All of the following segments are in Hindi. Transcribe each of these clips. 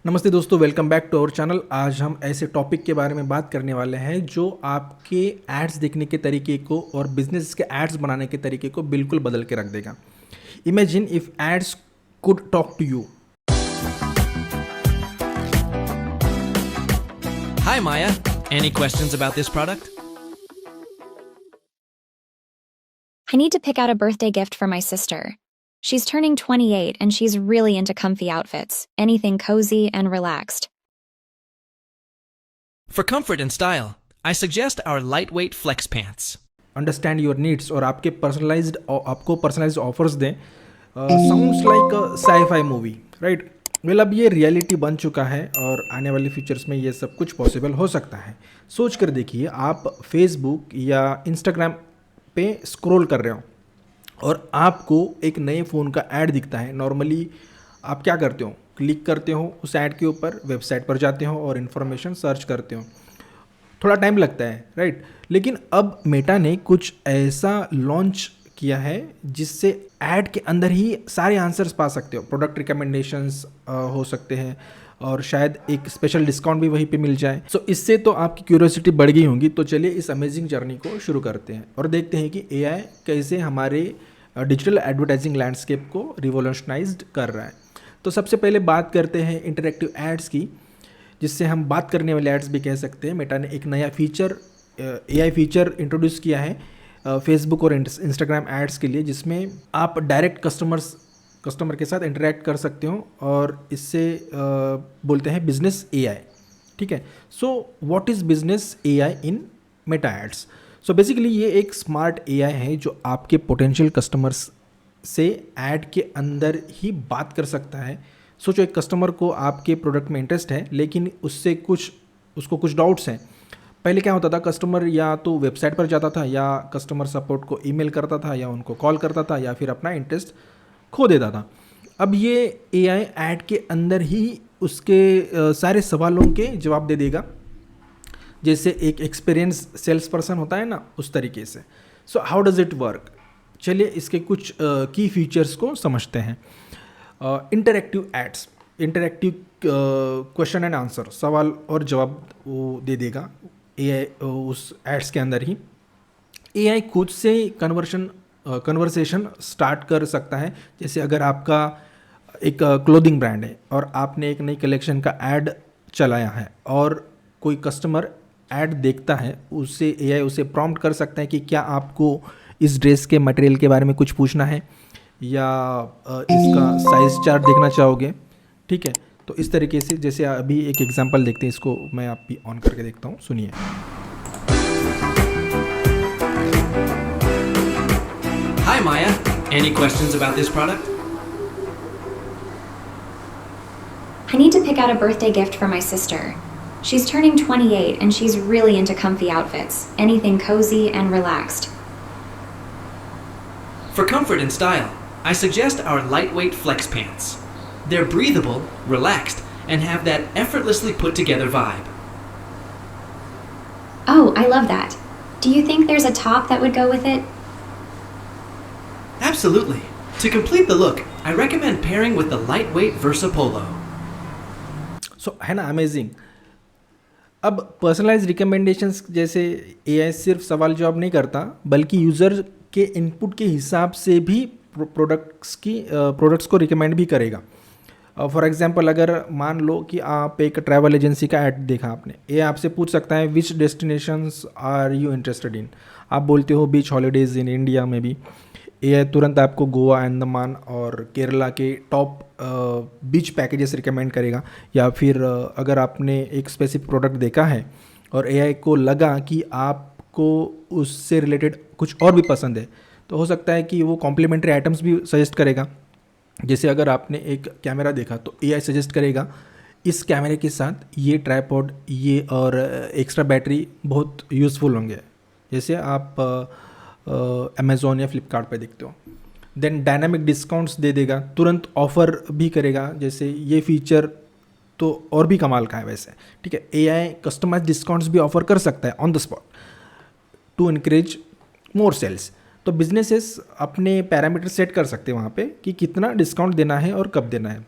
नमस्ते दोस्तों, welcome back to our channel. आज हम ऐसे टॉपिक के बारे में बात करने वाले हैं जो आपके एड्स देखने के तरीके को और बिजनेस के एड्स बनाने के तरीके को बिल्कुल बदल के रख देगा। Imagine if ads could talk to you. Hi, Maya. Any questions about this product? I need to pick out a birthday gift for my sister. She's turning 28 and she's really into comfy outfits, anything cozy and relaxed. For comfort and style, I suggest our lightweight flex pants. Understand your needs और आपको पर्सनलाइज्ड ऑफर्स दें। Sounds like sci-fi movie, right? Well, अब ये रियलिटी बन चुका है और आने वाले फ्यूचर्स में ये सब कुछ पॉसिबल हो सकता है। सोच कर देखिए, आप फेसबुक या इंस्टाग्राम पे स्क्रॉल कर रहे हो और आपको एक नए फ़ोन का ऐड दिखता है। नॉर्मली आप क्या करते हो? क्लिक करते हो उस ऐड के ऊपर, वेबसाइट पर जाते हो और इन्फॉर्मेशन सर्च करते हो। थोड़ा टाइम लगता है, राइट? लेकिन अब मेटा ने कुछ ऐसा लॉन्च किया है जिससे ऐड के अंदर ही सारे आंसर्स पा सकते हो। प्रोडक्ट रिकमेंडेशंस हो सकते हैं और शायद एक स्पेशल डिस्काउंट भी वहीं पे मिल जाए। सो इससे तो आपकी क्यूरियोसिटी बढ़ गई होंगी। तो चलिए इस अमेजिंग जर्नी को शुरू करते हैं और देखते हैं कि एआई कैसे हमारे डिजिटल एडवर्टाइजिंग लैंडस्केप को रिवोल्यूशनाइज्ड कर रहा है। तो सबसे पहले बात करते हैं इंटरैक्टिव एड्स की, जिससे हम बात करने वाले एड्स भी कह सकते हैं। मेटा ने एक नया फीचर, एआई फीचर इंट्रोड्यूस किया है फेसबुक और इंस्टाग्राम एड्स के लिए, जिसमें आप डायरेक्ट कस्टमर के साथ इंटरेक्ट कर सकते हो और इससे बोलते हैं बिजनेस एआई। ठीक है। So what is business AI in Meta ads? So basically ये एक स्मार्ट एआई है जो आपके पोटेंशियल कस्टमर्स से ऐड के अंदर ही बात कर सकता है। सोचो, एक कस्टमर को आपके प्रोडक्ट में इंटरेस्ट है लेकिन उसको कुछ डाउट्स हैं। पहले क्या होता था, कस्टमर या तो वेबसाइट पर जाता था या कस्टमर सपोर्ट को ईमेल करता था या उनको कॉल करता था या फिर अपना इंटरेस्ट खो देता था। अब ये एआई ऐड के अंदर ही उसके सारे सवालों के जवाब दे देगा, जैसे एक एक्सपीरियंस सेल्स पर्सन होता है ना, उस तरीके से। So how does it work? चलिए इसके कुछ की फीचर्स को समझते हैं। Interactive ads, interactive question and answer, सवाल और जवाब वो दे देगा एआई उस एड्स के अंदर ही। एआई खुद से कन्वर्सेशन स्टार्ट कर सकता है। जैसे अगर आपका एक क्लोथिंग ब्रांड है और आपने एक नई कलेक्शन का ऐड चलाया है और कोई कस्टमर ऐड देखता है, उससे एआई उसे प्रॉम्प्ट कर सकता है कि क्या आपको इस ड्रेस के मटेरियल के बारे में कुछ पूछना है या इसका साइज़ चार्ट देखना चाहोगे। ठीक है। तो इस तरीके से, जैसे अभी एक एग्जांपल देखते हैं, इसको मैं आप भी ऑन करके देखता हूँ, सुनिए। Hi, Maya. Any questions about this product? I need to pick out a birthday gift for my sister. She's turning 28 and she's really into comfy outfits, anything cozy and relaxed. For comfort and style, I suggest our lightweight flex pants. They're breathable, relaxed, and have that effortlessly put together vibe. Oh, I love that. Do you think there's a top that would go with it? Absolutely. To complete the look, I recommend pairing with the lightweight Versa Polo. सो है ना अमेजिंग। अब पर्सनलाइज रिकमेंडेशंस जैसे एआई सिर्फ सवाल जवाब नहीं करता, बल्कि यूज़र के इनपुट के हिसाब से भी प्रोडक्ट्स को रिकमेंड भी करेगा। फॉर एग्जांपल, अगर मान लो कि आप एक ट्रैवल एजेंसी का ऐड देखा आपने, ये आपसे पूछ सकता है which destinations are you interested in. आप बोलते हो बीच हॉलीडेज़ इन इंडिया में भी, ये तुरंत आपको गोवा, अंडमान और केरला के टॉप बीच पैकेजेस रिकमेंड करेगा। या फिर अगर आपने एक स्पेसिफिक प्रोडक्ट देखा है और एआई को लगा कि आपको उससे रिलेटेड कुछ और भी पसंद है, तो हो सकता है कि वो कॉम्प्लीमेंट्री आइटम्स भी सजेस्ट करेगा। जैसे अगर आपने एक कैमरा देखा तो एआई सजेस्ट करेगा इस कैमरे के साथ ये ट्राइपॉड, ये और एक्स्ट्रा बैटरी बहुत यूज़फुल होंगे, जैसे आप अमेज़ॉन या फ्लिपकार्ट पे देखते हो। देन डायनामिक डिस्काउंट्स दे देगा, तुरंत ऑफ़र भी करेगा। जैसे ये फीचर तो और भी कमाल का है वैसे। ठीक है। एआई कस्टमाइज डिस्काउंट्स भी ऑफर कर सकता है on the spot to increase more sales. तो बिजनेसेस अपने पैरामीटर सेट कर सकते हैं वहाँ पे कि कितना डिस्काउंट देना है और कब देना है।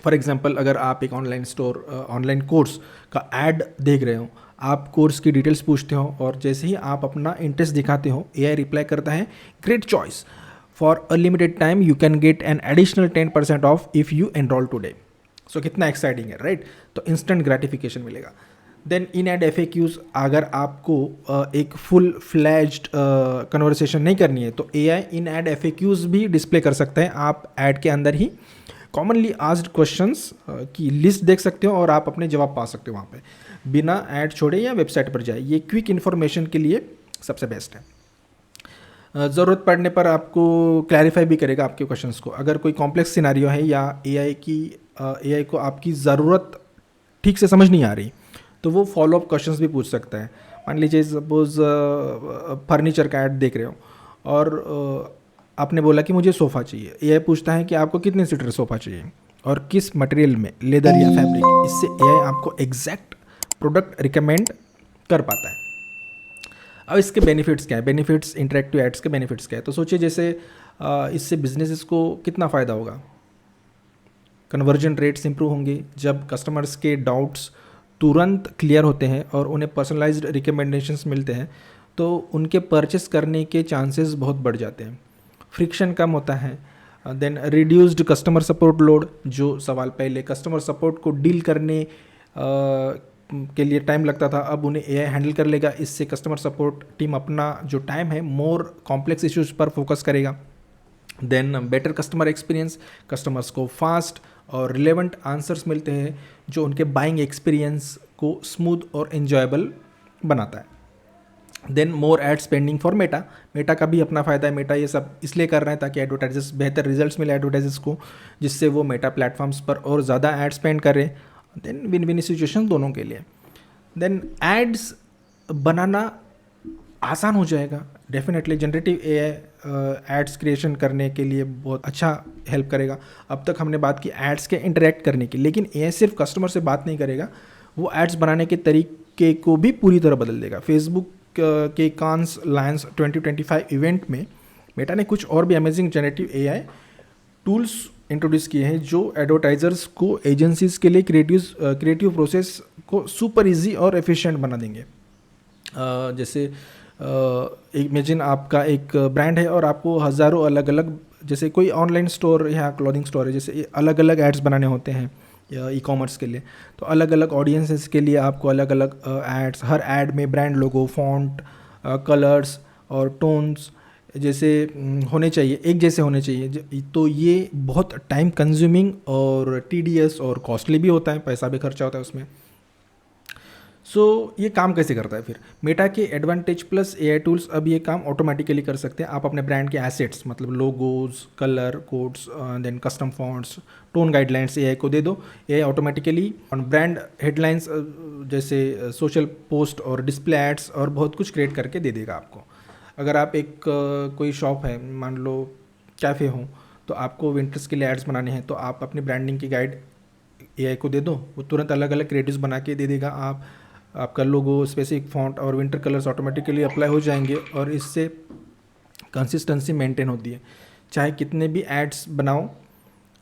फॉर एग्जांपल अगर आप एक ऑनलाइन कोर्स का ऐड देख रहे हो, आप कोर्स की डिटेल्स पूछते हो और जैसे ही आप अपना इंटरेस्ट दिखाते हो, एआई रिप्लाई करता है, great choice, for a limited time you can get an additional 10% off if you enrol today. So कितना एक्साइटिंग है, राइट? तो इंस्टेंट ग्रेटिफिकेशन मिलेगा। देन इन एड FAQs, अगर आपको एक फुल फ्लैज्ड कन्वर्सेशन नहीं करनी है तो AI इन एड FAQs भी डिस्प्ले कर सकता है। आप ऐड के अंदर ही कॉमनली आस्क्ड क्वेश्चंस की लिस्ट देख सकते हो और आप अपने जवाब पा सकते हो वहाँ पे, बिना ऐड छोड़े या वेबसाइट पर जाए। ये क्विक इन्फॉर्मेशन के लिए सबसे बेस्ट है। ज़रूरत पड़ने पर आपको क्लैरिफाई भी करेगा आपके क्वेश्चंस को। अगर कोई कॉम्प्लेक्स सिनारियो है या AI को आपकी ज़रूरत ठीक से समझ नहीं आ रही तो वो फॉलो अप क्वेश्चंस भी पूछ सकता है। मान लीजिए सपोज फर्नीचर का ऐड देख रहे हो और आपने बोला कि मुझे सोफ़ा चाहिए, AI पूछता है कि आपको कितने सीटर सोफ़ा चाहिए और किस मटेरियल में, लेदर या फैब्रिक। इससे AI आपको एग्जैक्ट प्रोडक्ट रिकमेंड कर पाता है। अब इसके बेनिफिट्स क्या है? बेनिफिट्स, इंटरेक्टिव एड्स के बेनिफिट्स क्या है? तो सोचिए जैसे इससे बिजनेसेस को कितना फ़ायदा होगा। कन्वर्जन रेट्स इंप्रूव होंगे जब कस्टमर्स के डाउट्स तुरंत क्लियर होते हैं और उन्हें पर्सनलाइज्ड रिकमेंडेशंस मिलते हैं तो उनके परचेस करने के चांसेस बहुत बढ़ जाते हैं। फ्रिक्शन कम होता है। Then reduced customer support load, जो सवाल पहले कस्टमर सपोर्ट को डील करने के लिए टाइम लगता था, अब उन्हें AI हैंडल कर लेगा। इससे कस्टमर सपोर्ट टीम अपना जो टाइम है मोर कॉम्प्लेक्स इश्यूज पर फोकस करेगा। Then better customer experience, customers को फास्ट और रिलेवेंट आंसर्स मिलते हैं जो उनके बाइंग एक्सपीरियंस को स्मूथ और एन्जॉयबल बनाता है। Then more ad spending for Meta का भी अपना फ़ायदा है। मेटा ये सब इसलिए कर रहे हैं ताकि एडवर्टाइजर्स बेहतर रिजल्ट्स मिले एडवर्टाइजर्स को, जिससे वो मेटा प्लेटफॉर्म्स पर और ज़्यादा एड स्पेंड करें। देन विन विन सिचुएशन दोनों के लिए। देन एड्स बनाना आसान हो जाएगा। Definitely generative AI ads creation करने के लिए बहुत अच्छा हेल्प करेगा। अब तक हमने बात की एड्स के इंटरेक्ट करने की, लेकिन AI सिर्फ कस्टमर से बात नहीं करेगा, वो एड्स बनाने के तरीके को भी पूरी तरह बदल देगा। फेसबुक के कांस लायंस 2025 इवेंट में मेटा ने कुछ और भी amazing generative AI tools introduce किए हैं जो एडवर्टाइजर्स को एजेंसीज के लिए क्रिएटिव प्रोसेस को सुपर इजी और एफिशिएंट बना देंगे। जैसे इमेजिन आपका एक ब्रांड है और आपको हज़ारों अलग अलग, जैसे कोई ऑनलाइन स्टोर या क्लोथिंग स्टोर है, जैसे अलग अलग एड्स बनाने होते हैं ई-कॉमर्स के लिए, तो अलग अलग ऑडियंसेस के लिए आपको अलग अलग एड्स, हर एड में ब्रांड लोगो, फॉन्ट, कलर्स और टोन्स जैसे होने चाहिए, एक जैसे होने चाहिए। तो ये बहुत टाइम कंज्यूमिंग और टीडियस और कॉस्टली भी होता है, पैसा भी खर्चा होता है उसमें। सो ये काम कैसे करता है फिर? मेटा के एडवांटेज प्लस AI टूल्स अब ये काम ऑटोमेटिकली कर सकते हैं। आप अपने ब्रांड के एसेट्स मतलब logos, colour codes, then custom fonts, tone guidelines AI को दे दो। AI ऑटोमेटिकली ब्रांड हेडलाइंस जैसे सोशल पोस्ट और डिस्प्ले एड्स और बहुत कुछ क्रिएट करके दे देगा आपको। अगर आप एक कोई शॉप है, मान लो कैफ़े हो, तो आपको विंटर्स के लिए एड्स बनाने हैं, तो आप अपनी ब्रांडिंग की गाइड AI को दे दो, वो तुरंत अलग अलग क्रिएटिव्स बना के दे देगा। आपका लोगो, स्पेसिफिक फॉन्ट और विंटर कलर्स ऑटोमेटिकली अप्लाई हो जाएंगे और इससे कंसिस्टेंसी मेंटेन होती है चाहे कितने भी एड्स बनाओ,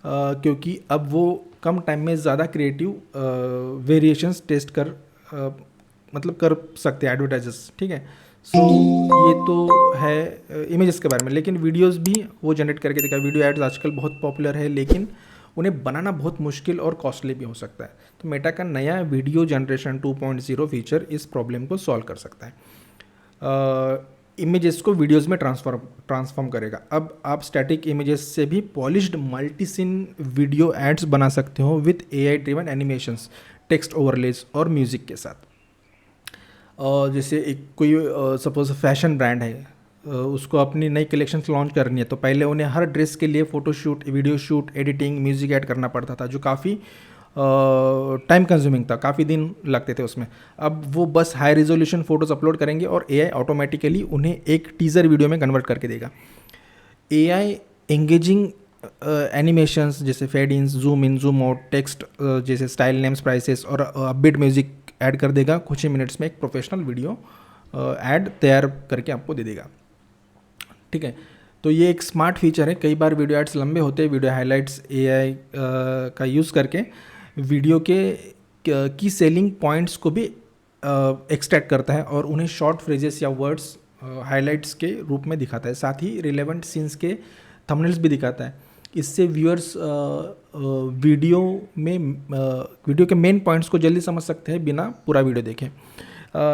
क्योंकि अब वो कम टाइम में ज़्यादा क्रिएटिव वेरिएशंस टेस्ट कर सकते हैं एडवर्टाइजर्स। ठीक है, सो ये तो है इमेजेस के बारे में। लेकिन वीडियोस भी वो जनरेट करके देगा। वीडियो एड्स आजकल बहुत पॉपुलर है, लेकिन उन्हें बनाना बहुत मुश्किल और कॉस्टली भी हो सकता है। तो मेटा का नया वीडियो जनरेशन 2.0 फीचर इस प्रॉब्लम को सॉल्व कर सकता है। इमेजेस को वीडियोस में ट्रांसफॉर्म करेगा। अब आप स्टैटिक इमेजेस से भी polished multi scene video ads बना सकते हो with AI driven animations, text overlays और म्यूज़िक के साथ। जैसे एक कोई सपोज फैशन ब्रांड है, उसको अपनी नई कलेक्शंस लॉन्च करनी है, तो पहले उन्हें हर ड्रेस के लिए photoshoot, video shoot, editing, music add करना पड़ता था, जो काफ़ी टाइम कंज्यूमिंग था, काफ़ी दिन लगते थे उसमें। अब वो बस हाई रिजोल्यूशन फ़ोटोज़ अपलोड करेंगे और AI ऑटोमेटिकली उन्हें एक टीज़र वीडियो में कन्वर्ट करके देगा। AI एंगेजिंग एनिमेशंस जैसे fade in, zoom in, zoom out, text जैसे स्टाइल नेम्स, प्राइसेस और अपबीट म्यूज़िक ऐड कर देगा। कुछ ही मिनट्स में एक प्रोफेशनल वीडियो ऐड तैयार करके आपको दे देगा। ठीक है, तो ये एक स्मार्ट फीचर है। कई बार वीडियो एड्स लंबे होते हैं, वीडियो हाइलाइट्स एआई का यूज़ करके वीडियो की सेलिंग पॉइंट्स को भी एक्सट्रैक्ट करता है और उन्हें शॉर्ट फ्रेजेस या वर्ड्स हाइलाइट्स के रूप में दिखाता है। साथ ही रिलेवेंट सीन्स के थंबनेल्स भी दिखाता है। इससे व्यूअर्स वीडियो के मेन पॉइंट्स को जल्दी समझ सकते हैं बिना पूरा वीडियो देखें।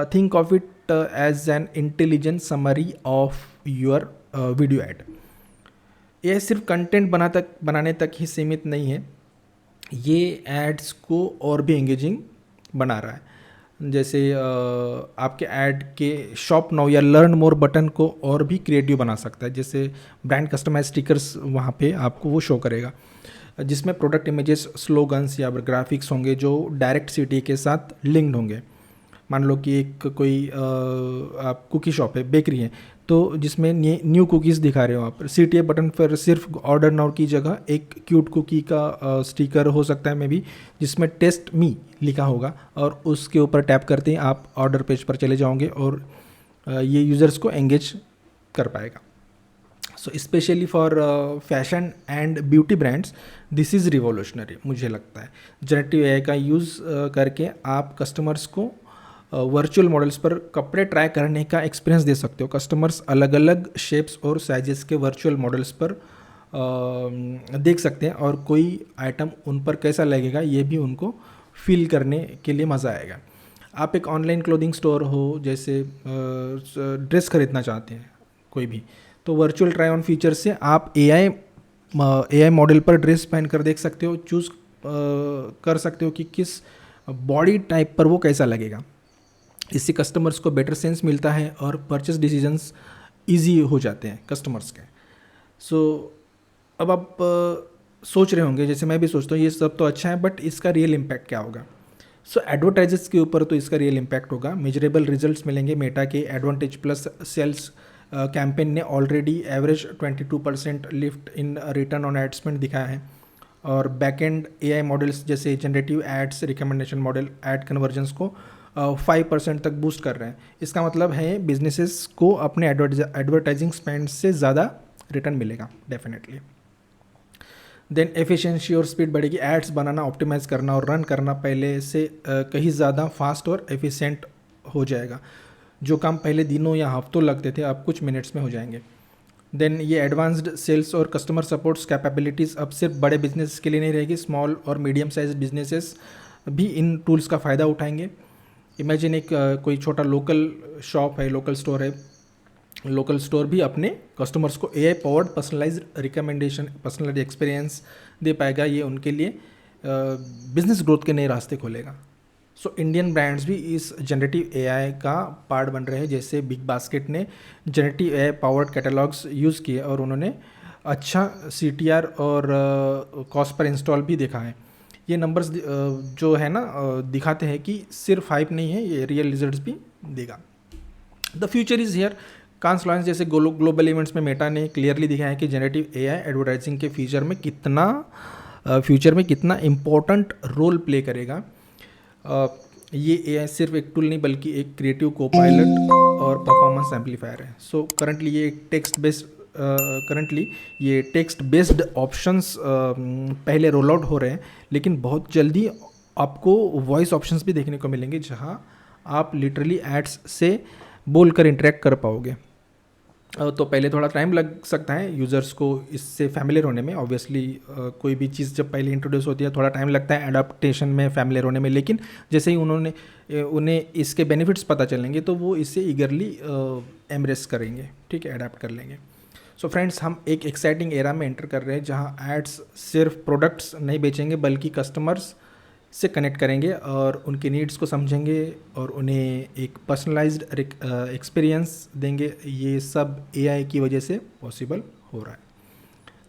Think of it as an intelligent summary of your video ad. यह सिर्फ कंटेंट बनाने तक ही सीमित नहीं है, ये एड्स को और भी एंगेजिंग बना रहा है। जैसे आपके ऐड के शॉप नाउ या लर्न मोर बटन को और भी क्रिएटिव बना सकता है। जैसे ब्रांड कस्टमाइज स्टिकर्स वहाँ पे आपको वो शो करेगा, जिसमें प्रोडक्ट इमेजेस, स्लोगन्स या ग्राफिक्स होंगे जो डायरेक्ट सिटी के साथ लिंक्ड होंगे। मान लो कि एक कोई आप कुकी शॉप है, बेकरी है, तो जिसमें न्यू कुकीज़ दिखा रहे हो आप, CTA बटन पर सिर्फ ऑर्डर नाउ की जगह एक क्यूट कुकी का स्टिकर हो सकता है मे बी, जिसमें टेस्ट मी लिखा होगा और उसके ऊपर टैप करते ही आप ऑर्डर पेज पर चले जाओगे और ये यूज़र्स को एंगेज कर पाएगा। So specially for fashion and beauty brands this is revolutionary. मुझे लगता है जनरेटिव एआई का यूज़ करके आप कस्टमर्स को वर्चुअल मॉडल्स पर कपड़े ट्राई करने का एक्सपीरियंस दे सकते हो। कस्टमर्स अलग अलग शेप्स और साइजेस के वर्चुअल मॉडल्स पर देख सकते हैं और कोई आइटम उन पर कैसा लगेगा ये भी उनको फील करने के लिए मज़ा आएगा। आप एक ऑनलाइन क्लोथिंग स्टोर हो, जैसे ड्रेस खरीदना चाहते हैं कोई भी, तो वर्चुअल ट्राई ऑन फीचर से आप एआई मॉडल पर ड्रेस पहन कर देख सकते हो, चूज़ कर सकते हो कि किस बॉडी टाइप पर वो कैसा लगेगा। इससे कस्टमर्स को बेटर सेंस मिलता है और परचेस डिसीजंस इजी हो जाते हैं कस्टमर्स के। सो अब आप सोच रहे होंगे, जैसे मैं भी सोचता हूँ, ये सब तो अच्छा है बट इसका रियल इम्पैक्ट क्या होगा। सो एडवर्टाइजर्स के ऊपर तो इसका रियल इम्पैक्ट होगा, मेजरेबल रिजल्ट्स मिलेंगे। मेटा के एडवांटेज प्लस सेल्स कैंपेन ने already average 22% lift in return on ad spend दिखाया है और बैकएंड एआई मॉडल्स जैसे generative ads recommendation model ad conversions को 5% तक बूस्ट कर रहे हैं। इसका मतलब है बिजनेसेस को अपने एडवर्टाइजिंग स्पेंड से ज़्यादा रिटर्न मिलेगा डेफिनेटली। देन एफिशिएंसी और स्पीड बढ़ेगी। एड्स बनाना, ऑप्टिमाइज करना और रन करना पहले से कहीं ज़्यादा फास्ट और एफिशिएंट हो जाएगा। जो काम पहले दिनों या हफ्तों लगते थे अब कुछ मिनट्स में हो जाएंगे। देन ये एडवांस्ड सेल्स और कस्टमर सपोर्ट्स कैपेबिलिटीज़ अब सिर्फ बड़े बिजनेस के लिए नहीं रहेगी, स्मॉल और मीडियम साइज बिजनेसेस भी इन टूल्स का फ़ायदा उठाएंगे। इमेजिन एक कोई छोटा लोकल शॉप है, लोकल स्टोर है, लोकल स्टोर भी अपने कस्टमर्स को AI powered personalised recommendation, personalised experience दे पाएगा। ये उनके लिए बिजनेस ग्रोथ के नए रास्ते खोलेगा। सो इंडियन ब्रांड्स भी इस जनरेटिव एआई का पार्ट बन रहे हैं। जैसे बिग बास्केट ने generative AI powered catalogues use किए और उन्होंने अच्छा CTR और कॉस्ट पर इंस्टॉल भी देखा है। ये नंबर्स जो है ना दिखाते हैं कि सिर्फ हाइप नहीं है, ये रियल रिजल्ट्स भी देगा। The future is here. Cannes launch जैसे ग्लोबल इवेंट्स में मेटा ने क्लियरली दिखाया है कि जनरेटिव एआई एडवर्टाइजिंग के फ्यूचर में कितना इम्पोर्टेंट रोल प्ले करेगा। ये एआई सिर्फ एक टूल नहीं बल्कि एक क्रिएटिव कोपायलट और परफॉर्मेंस एम्पलीफायर है। सो करंटली ये टेक्स्ट बेस्ड ऑप्शंस पहले रोल आउट हो रहे हैं, लेकिन बहुत जल्दी आपको वॉइस ऑप्शंस भी देखने को मिलेंगे जहां आप लिटरली एड्स से बोलकर इंटरेक्ट कर पाओगे। तो पहले थोड़ा टाइम लग सकता है यूज़र्स को इससे फैमिलियर होने में। ऑब्वियसली कोई भी चीज़ जब पहले इंट्रोड्यूस होती है थोड़ा टाइम लगता है एडाप्टेशन में, फैमिलियर होने में, लेकिन जैसे ही उन्हें इसके बेनिफिट्स पता चलेंगे तो वो इससे ईगरली एम्ब्रेस करेंगे, ठीक है, अडाप्ट कर लेंगे। सो फ्रेंड्स, हम एक एक्साइटिंग एरा में एंटर कर रहे हैं जहाँ एड्स सिर्फ प्रोडक्ट्स नहीं बेचेंगे बल्कि कस्टमर्स से कनेक्ट करेंगे और उनकी नीड्स को समझेंगे और उन्हें एक पर्सनलाइज्ड एक्सपीरियंस देंगे। ये सब एआई की वजह से पॉसिबल हो रहा है।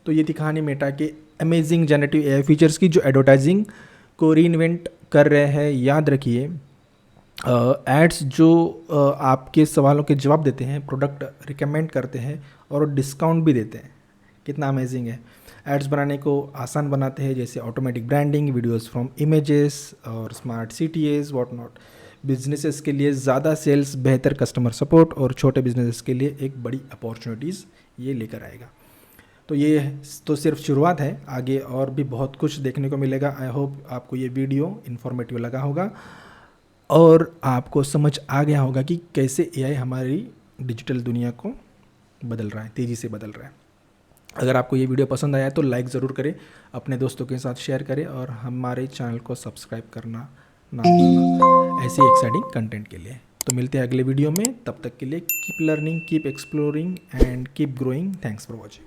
तो ये थी कहानी मेटा के अमेजिंग जनरेटिव एआई फीचर्स की जो एडवर्टाइजिंग को रीइन्वेंट कर रहे हैं। याद रखिए, एड्स जो आपके सवालों के जवाब देते हैं, प्रोडक्ट रिकमेंड करते हैं और डिस्काउंट भी देते हैं। कितना अमेजिंग है। एड्स बनाने को आसान बनाते हैं, जैसे automatic branding, videos from images और smart CTAs what not. Businesses के लिए ज़्यादा सेल्स, बेहतर कस्टमर सपोर्ट और छोटे बिजनेसेस के लिए एक बड़ी अपॉर्चुनिटीज़ ये लेकर आएगा। तो ये तो सिर्फ शुरुआत है, आगे और भी बहुत कुछ देखने को मिलेगा। आई होप आपको ये वीडियो इन्फॉर्मेटिव लगा होगा और आपको समझ आ गया होगा कि कैसे एआई हमारी डिजिटल दुनिया को बदल रहा है, तेज़ी से बदल रहा है। अगर आपको ये वीडियो पसंद आया तो लाइक ज़रूर करें, अपने दोस्तों के साथ शेयर करें और हमारे चैनल को सब्सक्राइब करना ना भूलना ऐसी एक्साइटिंग कंटेंट के लिए। तो मिलते हैं अगले वीडियो में, तब तक के लिए keep learning, keep exploring and keep growing. Thanks for watching.